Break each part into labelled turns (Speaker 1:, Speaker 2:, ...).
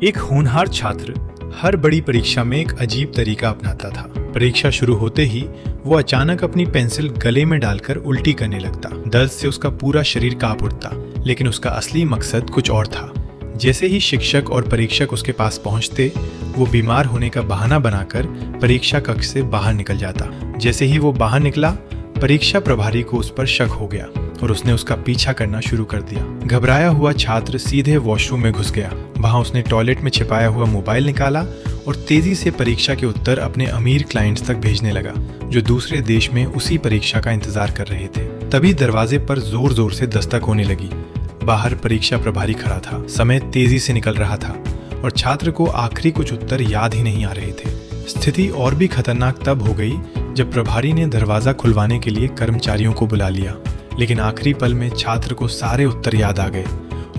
Speaker 1: एक होनहार छात्र हर बड़ी परीक्षा में एक अजीब तरीका अपनाता था। परीक्षा शुरू होते ही वो अचानक अपनी पेंसिल गले में डालकर उल्टी करने लगता। दर्द से उसका पूरा शरीर कांप उठता, लेकिन उसका असली मकसद कुछ और था। जैसे ही शिक्षक और परीक्षक उसके पास पहुंचते, वो बीमार होने का बहाना बनाकर परीक्षा कक्ष से बाहर निकल जाता। जैसे ही वो बाहर निकला, परीक्षा प्रभारी को उस पर शक हो गया और उसने उसका पीछा करना शुरू कर दिया। घबराया हुआ छात्र सीधे वॉशरूम में घुस गया। वहां उसने टॉयलेट में छिपाया हुआ मोबाइल निकाला और तेजी से परीक्षा के उत्तर अपने अमीर क्लाइंट्स तक भेजने लगा, जो दूसरे देश में उसी परीक्षा का इंतजार कर रहे थे। तभी दरवाजे पर जोर जोर से दस्तक होने लगी। बाहर परीक्षा प्रभारी खड़ा था। समय तेजी से निकल रहा था और छात्र को आखिरी कुछ उत्तर याद ही नहीं आ रहे थे। स्थिति और भी खतरनाक तब हो गई जब प्रभारी ने दरवाजा खुलवाने के लिए कर्मचारियों को बुला लिया, लेकिन आखिरी पल में छात्र को सारे उत्तर याद आ गए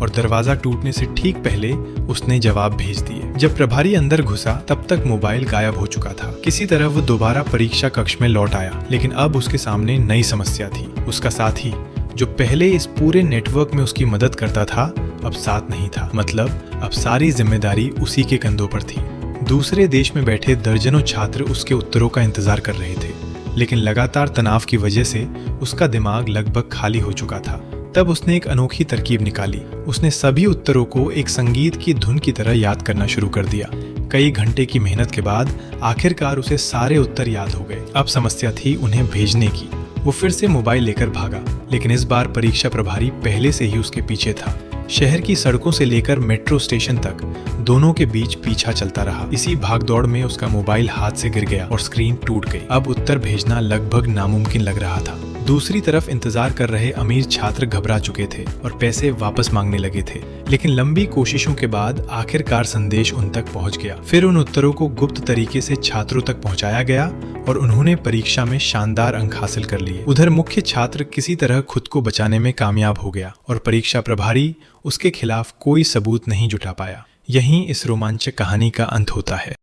Speaker 1: और दरवाजा टूटने से ठीक पहले उसने जवाब भेज दिए। जब प्रभारी अंदर घुसा, तब तक मोबाइल गायब हो चुका था। किसी तरह वो दोबारा परीक्षा कक्ष में लौट आया, लेकिन अब उसके सामने नई समस्या थी। उसका साथी, जो पहले इस पूरे नेटवर्क में उसकी मदद करता था, अब साथ नहीं था। मतलब अब सारी जिम्मेदारी उसी के कंधों पर थी। दूसरे देश में बैठे दर्जनों छात्र उसके उत्तरों का इंतजार कर रहे थे, लेकिन लगातार तनाव की वजह से उसका दिमाग लगभग खाली हो चुका था। तब उसने एक अनोखी तरकीब निकाली। उसने सभी उत्तरों को एक संगीत की धुन की तरह याद करना शुरू कर दिया। कई घंटे की मेहनत के बाद आखिरकार उसे सारे उत्तर याद हो गए। अब समस्या थी उन्हें भेजने की। वो फिर से मोबाइल लेकर भागा, लेकिन इस बार परीक्षा प्रभारी पहले से ही उसके पीछे था। शहर की सड़कों से लेकर मेट्रो स्टेशन तक दोनों के बीच पीछा चलता रहा। इसी भागदौड़ में उसका मोबाइल हाथ से गिर गया और स्क्रीन टूट गई। अब उत्तर भेजना लगभग नामुमकिन लग रहा था। दूसरी तरफ इंतजार कर रहे अमीर छात्र घबरा चुके थे और पैसे वापस मांगने लगे थे, लेकिन लंबी कोशिशों के बाद आखिरकार संदेश उन तक पहुंच गया। फिर उन उत्तरों को गुप्त तरीके से छात्रों तक पहुंचाया गया और उन्होंने परीक्षा में शानदार अंक हासिल कर लिए। उधर मुख्य छात्र किसी तरह खुद को बचाने में कामयाब हो गया और परीक्षा प्रभारी उसके खिलाफ कोई सबूत नहीं जुटा पाया। यहीं इस रोमांचक कहानी का अंत होता है।